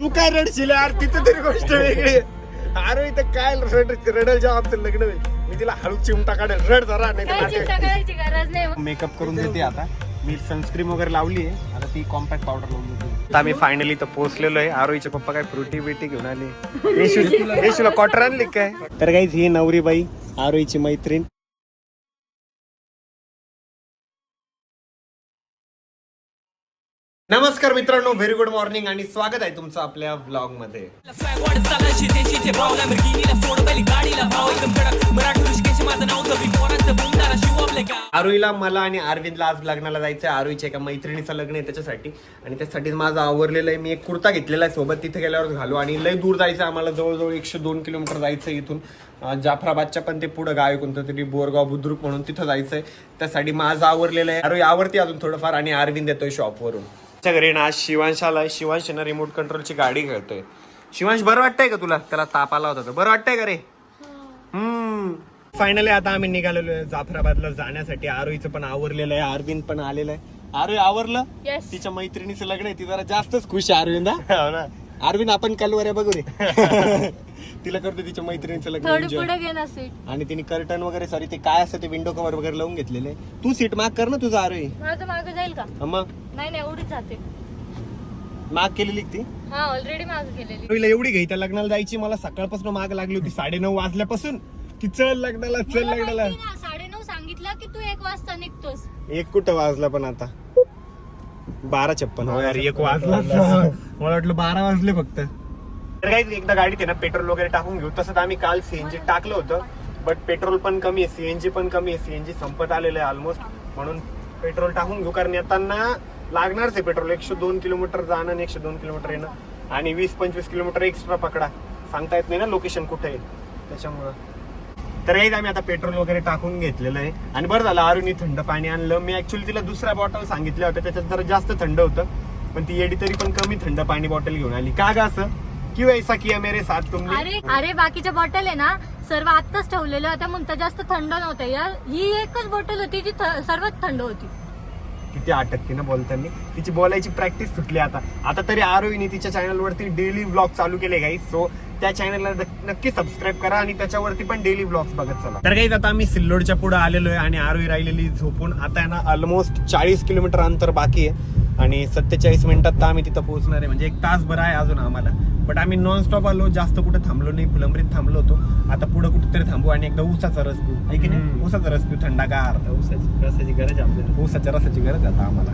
तू काय रडशील यार, तिथं तरी गोष्ट वेगळी. अरे इथं काय रडल जेव्हा आमचं लग्न होईल, मी तिला हळू चिमटा काढेल, रड जरा नाही. मेकअप करून देते आता. मी सनस्क्रीन वगैरे लावली आहे, आता ती कॉम्पॅक्ट पावडर लावून देते. आता आम्ही फायनली तर पोहोचलेलो आहे. आरोहीचे पप्पा काय फ्रुटी बिटी घेऊन आले. येशूला क्वार्टर आणली काय? तर काहीच ही नवरी बाई आरोहीची मैत्रीण. नमस्कार मित्रांनो, व्हेरी गुड मॉर्निंग आणि स्वागत आहे तुमचं आपल्या व्लॉग मध्ये. आरोहीला, मला आणि अरविंदला आज लग्नाला जायचं आहे. आरोहीच्या एका मैत्रिणीचं लग्न आहे त्याच्यासाठी, आणि त्यासाठी माझं आवरलेलं आहे. मी एक कुर्ता घेतलेला आहे सोबत, तिथे गेल्यावर घालू. आणि लय दूर जायचं आम्हाला, जवळजवळ 102 किलोमीटर जायचं इथून. जाफराबादच्या पण ते पुढं गाव आहे कोणतं तरी, बोरगाव बुद्रुक म्हणून, तिथं जायचंय. त्यासाठी माझं आवरलेलं आहे. आरोही आवरते अजून थोडंफार, आणि अरविंद येतोय शॉपवरून. घरी ना आज शिवांश आलाय. शिवांश ना रिमोट कंट्रोलची गाडी खेळतोय. शिवांश, बरं वाटतंय का तुला? त्याला ताप आला होता, बरं वाटतंय का रे? फायनली आता आम्ही निघालेलो आहे जाफराबादला जाण्यासाठी. आरोहीचं पण आवरलेलं आहे, अरविंद पण आलेलं आहे. आरोही आवरलं? तिच्या मैत्रिणीचं लग्न आहे, ती जरा जास्तच खुश आहे. अरविंद अरविंद आपण कलवऱ्या बघू रे. तिला करतो तिच्या मैत्रिणीचं लग्न, आणि तिने कर्टन वगैरे सॉरी ते काय असतं ते विंडो कव्हर वगैरे लावून घेतलेले. तू सीट माग कर ना तुझं. आरोही माझं मागं जाईल का? मग नाही एवढीच जाते. माग केलेली ती ऑलरेडी मागं केलेली. आरोहीला एवढी घ्यायच्या लग्नाला जायची, मला सकाळपासून माग लागली होती 9:30 वाजल्यापासून की चल लग्नाला चल लग्नाला. 9:30 सांगितलं की तू 1 वाजता निघतोस. एक कुठं वाजला पण आता 12:56. हो यार, 1 वाजला. मला वाटलं 12 वाजले फक्त. तर काही एकदा गाडीत आहे ना पेट्रोल वगैरे टाकून घेऊ. तसंच आम्ही काल सीएनजी टाकलं होतं, बट पेट्रोल पण कमी आहे, सीएनजी पण कमी आहे. सीएनजी संपत आलेलं आहे ऑलमोस्ट, म्हणून पेट्रोल टाकून घेऊ. कारण येताना लागणारच आहे पेट्रोल. 102 किलोमीटर जाणं आणि 102 किलोमीटर येणं, आणि 20-25 किलोमीटर एक्स्ट्रा पकडा. सांगता येत नाही ना लोकेशन कुठे आहे, त्याच्यामुळं. तर यायचं आम्ही आता पेट्रोल वगैरे टाकून घेतलेलं आहे. आणि बरं झालं आरुनी थंड पाणी आणलं. मी ऍक्च्युअली तिला दुसऱ्या बॉटल सांगितल्या होत्या, त्याच्यात जरा जास्त थंड होतं, पण ती येडी तरी पण कमी थंड पाणी बॉटल घेऊन आली. का ग असं? क्यों ऐसा किया मेरे साथ तुमने? अरे बाकीच्या बॉटल आहे ना सर्व आत्ताच ठेवलेलं होत्या, म्हणता जास्त थंड नव्हतं यार. ही एकच बॉटल होती जी सर्वात थंड होती. किती अटकते ना बोलताना. तिची बोलायची प्रॅक्टिस सुटली आता तरी. आरोहीने तिच्या चॅनलवरती डेली व्लॉग चालू केले गाईस, सो त्या चॅनलला नक्की सबस्क्राईब करा आणि त्याच्यावरती पण डेली व्लॉग्स बघत चला. तर गाईस आता आम्ही सिल्लोडच्या पुढे आलेलो आहे, आणि आरोही राहिलेली झोपून. आता आहे ना ऑलमोस्ट 40 किलोमीटर अंतर बाकी आहे, आणि 47 मिनिटात तर आम्ही तिथं पोहोचणार आहे. म्हणजे 1 तास बरं आहे अजून आम्हाला. बट आम्ही नॉनस्टॉप आलो, जास्त कुठे थांबलो नाही. फुलंब्रीत थांबलो होतो. आता पुढे कुठेतरी थांबू आणि एकदा ऊसाचा रस पिऊ, आहे की नाही? ऊसाचा रस पिऊ, थंडागार. ऊसाची रसाची गरज आहे आपल्याला, ऊसाच्या रसाची गरज आता आम्हाला.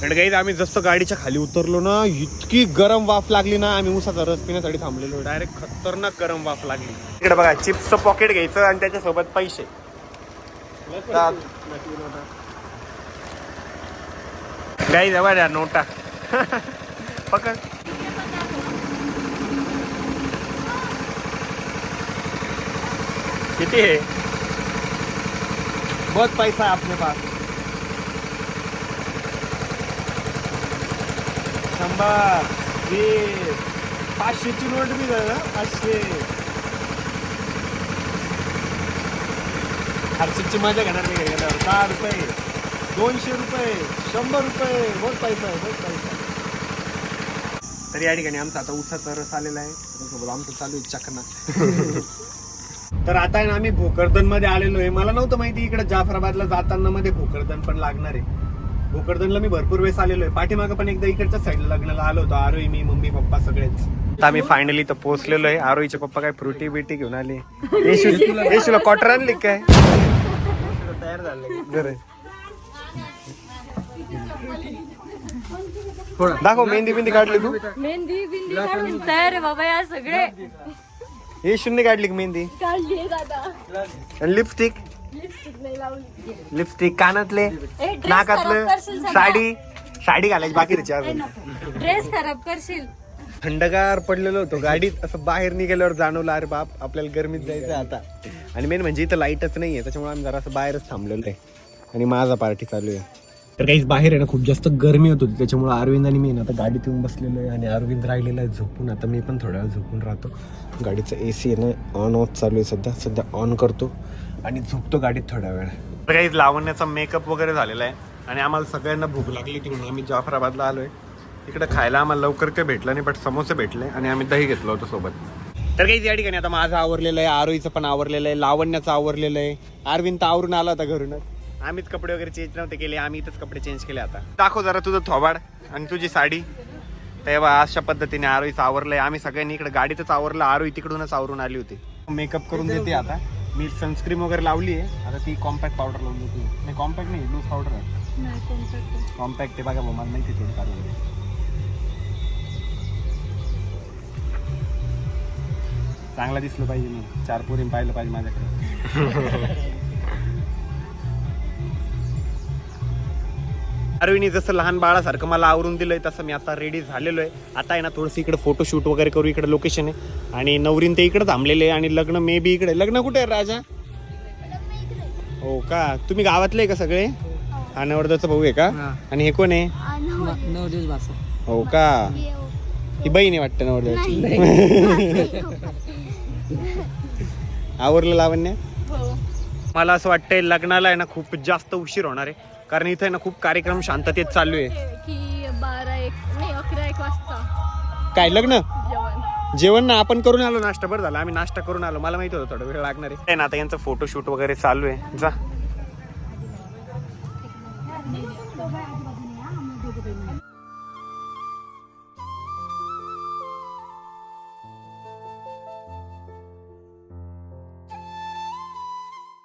आणि गाईस आम्ही जसं गाडीच्या खाली उतरलो ना, इतकी गरम वाफ लागली ना. आम्ही ऊसाचा रस पिण्यासाठी थांबलेलो, डायरेक्ट खतरनाक गरम वाफ लागली. इकडे बघा, चिप्सचं पॉकेट घ्यायचं आणि त्याच्यासोबत पैसे. गाईस बघा नोटा. पकड. किती है? बहुत पैसा है अपने पास. 100, 20, 500ची नोट बी झालं. 500. हर्षदची मजा घेणार मी गेल्यावर. 10 रुपये, 200 रुपये, 100 रुपये. बहुत पैसा आहे, बहुत पैसा. तर या ठिकाणी आमचा आता ऊसाचा रस आलेला आहे, त्याच्यासोबत आमचं चालू आहे चकना. तर आता आहे ना आम्ही भोकरदन मध्ये आलेलो आहे. मला नव्हतं माहिती इकडे जाफराबादला जाताना मध्ये भोकरदन पण लागणार आहे. भोकरदनला मी भरपूर वेळेस आलेलो आहे. पाठीमागं पण एकदा इकडच्या साईडला लग्नाला आलो होतो. आरोही, मी, मम्मी, पप्पा सगळेच. आता आम्ही फायनली तर पोहोचलेलो आहे. आरोहीचे पप्पा काय फ्रुटी बिटी घेऊन आले. येशूला क्वार्टर आणली काय? तयार झाले. दाखव, मेहंदी बिंदी काढली तू? मेहंदी बिंदी काढून तयार आहे बाबा या सगळे. हे शून्य काढली मेहंदी? काढली दादा. आणि लिपस्टिक? नाही लावली. लिपस्टिक, कानातले, नाकातलं, साडी घालायची बाकी त्याची अजून. ड्रेस खराब करशील. थंडगार पडलेलो होतो गाडीत, असं बाहेर निघाल्यावर जाणवलं अरे बाप आपल्याला गरमीत जायचं आता. आणि मेन म्हणजे इथं लाईटच नाहीये, त्याच्यामुळे आम्ही जरा असं बाहेरच थांबलेलो आहे, आणि माझा पार्टी चालू आहे. तर काहीच बाहेर आहे ना खूप जास्त गरमी होत होती, त्याच्यामुळे अरविंद आणि मी ना आता गाडीत येऊन बसलेलो आहे. आणि अरविंद राहिलेला आहे झोपून. आता मी पण थोड्या वेळ झोपून राहतो. गाडीचं AC आहे ना ऑन ऑफ चालू आहे सध्या ऑन करतो आणि झोपतो गाडीत थोड्या वेळ. तर काही लावण्याचा मेकअप वगैरे झालेला आहे, आणि आम्हाला सगळ्यांना भूक लागली होती म्हणून आम्ही जाफराबादला आलोय. इकडे खायला आम्हाला लवकर काही भेटलं नाही, बट समोसे भेटले आणि आम्ही दही घेतलं होतं सोबत. तर काही या ठिकाणी आता माझं आवरलेलं आहे, आरोहीचं पण आवरलेलं आहे, लावण्याचं आवरलेलं आहे, अरविंद तर आवरून आला होता घरूनच. आम्हीच कपडे वगैरे चेंज नव्हते केले, आम्ही इथंच कपडे चेंज केले. आता दाखव जरा तुझं थोबाड आणि तुझी साडी. तेव्हा अशा पद्धतीने आरोहीचं आवरलंय. आम्ही सगळ्यांनी इकडे गाडीतच आवरलं, आरोही तिकडूनच आवरून आली होती. मेकअप करून देते आता. मी सनस्क्रीन वगैरे लावली आहे, आता ती कॉम्पॅक्ट पावडर लावून देते. नाही कॉम्पॅक्ट नाही, लूज पावडर आहे. कॉम्पॅक्ट ते बघा मला माहिती थोडी काढून. चांगला दिसलं पाहिजे, मी 4 पोरी पाहिलं पाहिजे माझ्याकडे. अरविंदने जसं लहान बाळासारखं मला आवरून दिलंय तसं मी आता रेडी झालेलो आहे. आता आहे ना थोडंसं इकडे फोटोशूट वगैरे करू. इकडे लोकेशन आहे आणि नवरीन ते इकडे थांबलेले आणि लग्न मे बी इकडे. लग्न कुठे आहे राजा? हो का, तुम्ही गावातले का सगळे? हा नवरदेवचा भाऊ आहे का? आणि हे कोण आहे? हो का, ही बहीण आहे वाटतं नवरदेवाची. आवरलं लावण्य? मला असं वाटतंय लग्नाला आहे ना खूप जास्त उशीर होणार आहे, कारण इथे ना खूप कार्यक्रम शांततेत चालू आहे. की 11-1 वाजता काय लग्न जेवण ना आपण करून आलो, नाश्ता बरं झाला, आम्ही नाश्ता करून आलो. मला माहिती होतं थोडं वेळ लागणार आहे ना. आता यांचं फोटोशूट वगैरे चालू आहे. जा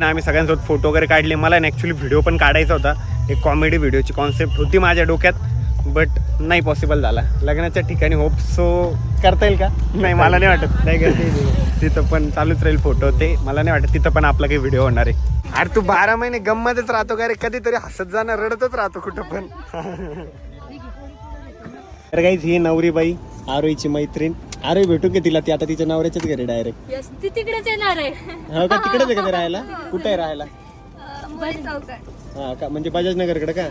आम्ही सगळ्यांसोबत फोटो वगैरे काढले. मला ॲक्च्युली व्हिडिओ पण काढायचा होता, एक कॉमेडी व्हिडिओची कॉन्सेप्ट होती माझ्या डोक्यात, बट नाही पॉसिबल झाला. लग्नाच्या ठिकाणी होप सो करता येईल का? नाही मला नाही वाटत, नाही करता येईल. तिथं पण चालूच राहील फोटो, ते मला नाही वाटत तिथं पण आपला काही व्हिडिओ होणार आहे. अरे तू 12 महिने गममध्येच राहतो का रे? कधीतरी हसत जाणार, रडतच राहतो कुठं पण. तर काहीच ही नवरीबाई आरोहीची मैत्रीण. आरोही भेटू की तिला? ती आता तिच्या नवऱ्याच्याच घरी डायरेक्ट. ती तिकडेच येणार आहे. हो का, तिकडेच आहे का ते राहायला? कुठे आहे राहायला? चौकात. हा का, म्हणजे बजाज नगरकडे का?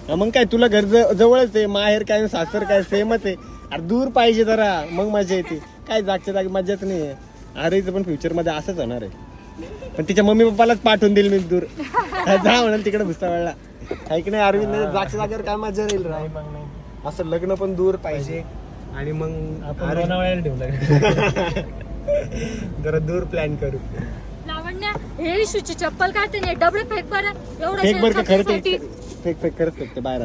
हा, मग काय तुला घर जवळच आहे, माहेर काय सासर काय सेमच आहे. अरे दूर पाहिजे जरा, मग मजा येते. काय जागच्या जागी मजाच नाही आहे. आरोहीचं पण फ्युचर मध्ये असंच होणार आहे, पण तिच्या मम्मी पप्पालाच पाठवून देईल मी दूर. जा म्हणाल तिकडे भुसावळला. ऐक नाही अरविंद, जागच्या जागेवर काय मजा राहील राह. असं लग्न पण दूर पाहिजे आणि मग जरा दूर प्लॅन करू. लावण्या हे इशूची चप्पल काढते नाही, डबडे फेक बरं. एवढं फेक बरं का? खरं ते फेक करत फेकते बाहेर.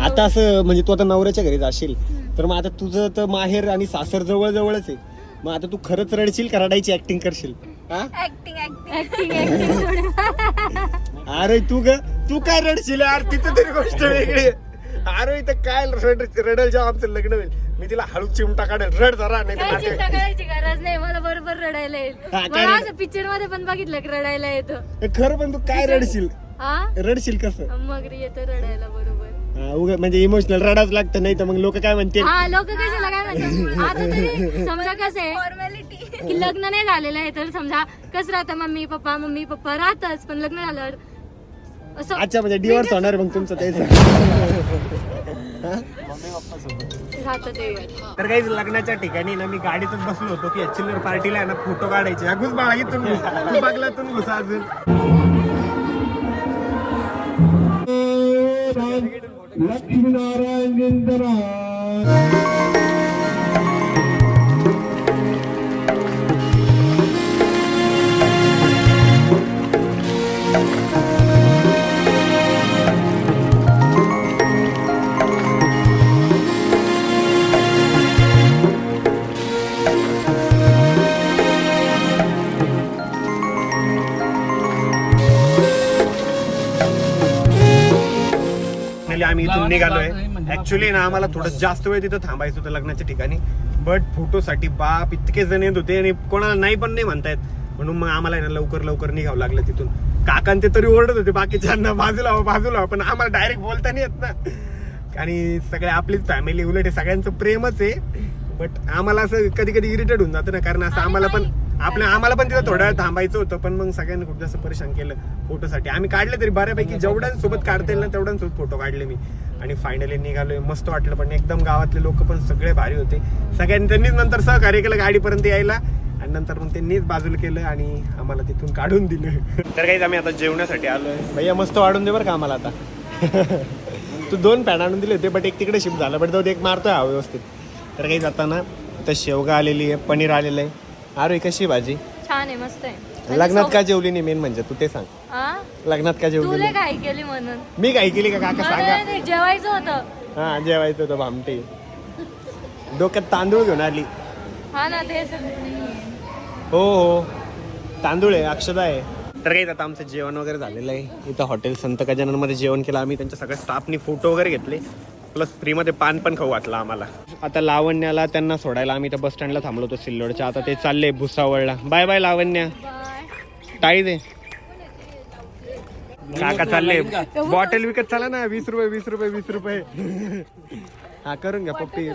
आता असं म्हणजे तू आता नवऱ्याच्या घरी जाशील तर मग आता तुझं तर माहेर आणि सासर जवळ जवळच आहे. मग आता तू खरंच रडशील का रडायची ऍक्टिंग करशील? अरे तू काय रडशील यार? तिथं तरी गोष्ट वेगळी. अरे इथं काय रडल जेव्हा आमचं लग्न होईल, मी तिला हळू चिमटा काढेल, रड जरा. नाही चिंता करायची गरज नाही, मला बरोबर रडायला येईल. पिक्चर मध्ये पण बघितलं की रडायला येतं खरं. पण तू काय रडशील? रडशील कसं? मग येतं रडायला बरोबर. म्हणजे इमोशनल रडाच लागतं, नाही तर मग लोक काय म्हणतील? हा लोक कशाला काय म्हणतात? आता तरी समजा कसं आहे फॉर्मॅलिटी की लग्न नाही झालेलं आहे तर समजा कसं राहतं, मम्मी पप्पा राहतच, पण लग्न झालं असं. अच्छा, म्हणजे डिवोर्स होणार मग तुमचं त्याचं. तर काही लग्नाच्या ठिकाणी ना मी गाडीतच बसलो होतो की चिल्लर पार्टीला आहे ना फोटो काढायचे. अगूच बाळा इथून बगलातून घुसा अजून. लक्ष्मीनारायण आम्ही इथून निघालोय. ऍक्च्युली ना आम्हाला थोडं जास्त वेळ तिथं थांबायचं होतं लग्नाच्या ठिकाणी, बट फोटोसाठी बाप इतके जण येत होते आणि कोणाला नाही पण नाही म्हणतायत, म्हणून मग आम्हाला ना लवकर निघावं लागलं तिथून. काकान ते तरी ओरडत होते बाकीच्यांना बाजूला, पण आम्हाला डायरेक्ट बोलता नाही येत ना. आणि सगळे आपलीच फॅमिली, उलट सगळ्यांचं प्रेमच आहे. बट आम्हाला असं कधी कधी इरिटेट होऊन जातं ना, कारण असं आम्हाला पण तिथं थोडा वेळ थांबायचं होतं, पण मग सगळ्यांनी खूप जास्त परेशान केलं फोटोसाठी. आम्ही काढले तरी बऱ्यापैकी, जेवढ्यांसोबत काढता येईल ना तेवढ्यांसोबत फोटो काढले मी. आणि फायनली निघालोय. मस्त वाटलं, पण एकदम गावातले लोक पण सगळे भारी होते. त्यांनीच नंतर सहकार्य केलं गाडीपर्यंत यायला, आणि नंतर मग त्यांनीच बाजूला केलं आणि आम्हाला तिथून काढून दिलं. तर काही आम्ही आता जेवण्यासाठी आलोय. भैया मस्त वाढून दे बरं का आम्हाला आता. तू 2 पॅन आणून दिले होते बट एक तिकडे शिफ्ट झाला बट जाऊ एक मारतोय हा व्यवस्थित. तर काही जाताना तर शेवगा आलेली आहे, पनीर आलेलं आहे. अरे कशी भाजी छान आहे, मस्त आहे. लग्नात का जेवली नाही मेन म्हणजे तू ते सांग. हा? लग्नात का जेवली तुला नाही? काय केली म्हणून? मी काय केली का काका सांगा. नाही, जेवायचं होतं. हा जेवायचं होतं भामटी. डोक्यात तांदूळ घेऊन आली. हा ना तेच. हो हो तांदूळ आहे, अक्षदा आहे. तर काही आता आमचं जेवण वगैरे झालेलं आहे. इथं हॉटेल संत गजाननमध्ये जेवण केलं आम्ही. त्यांच्या सगळ्या स्टाफनी फोटो वगैरे घेतले, प्लस फ्रीमध्ये पान पण खाऊ वाटलं आम्हाला. आता लावण्याला त्यांना सोडायला आम्ही इथं बस स्टँडला थांबलो होतो सिल्लोडच्या. आता ते चालले भुसावळला. बाय बाय लावण्या, टाळी दे. काका चालले बॉटल विकत चला ना, 20 रुपये 20 रुपये 20 रुपये. हा करून घ्या पप्पी.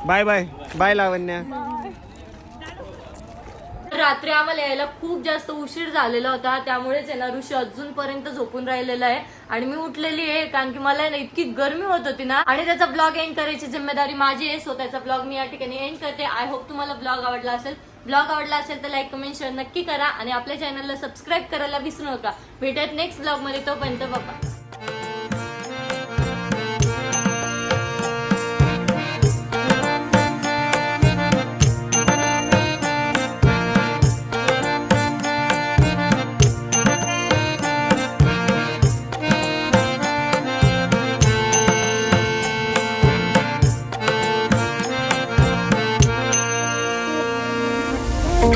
बाय बाय बाय लावण्या. रात्री आम्हाला यायला खूप जास्त उशीर झालेला होता, त्यामुळेच आहे ना ऋषी अजूनपर्यंत झोपून राहिलेला आहे आणि मी उठलेली आहे कारण की मला ना इतकी गरमी होत होती ना. आणि त्याचा ब्लॉग एंड करायची जिम्मेदारी माझी आहे. सो त्याचा ब्लॉग मी या ठिकाणी एंड करते. आय होप तुम्हाला ब्लॉग आवडला असेल. ब्लॉग आवडला असेल तर लाईक कमेंट शेअर नक्की करा आणि आपल्या चॅनलला सबस्क्राईब करायला विसरू नका. भेटत नेक्स्ट ब्लॉग मध्ये, तोपर्यंत बाबा. Oh,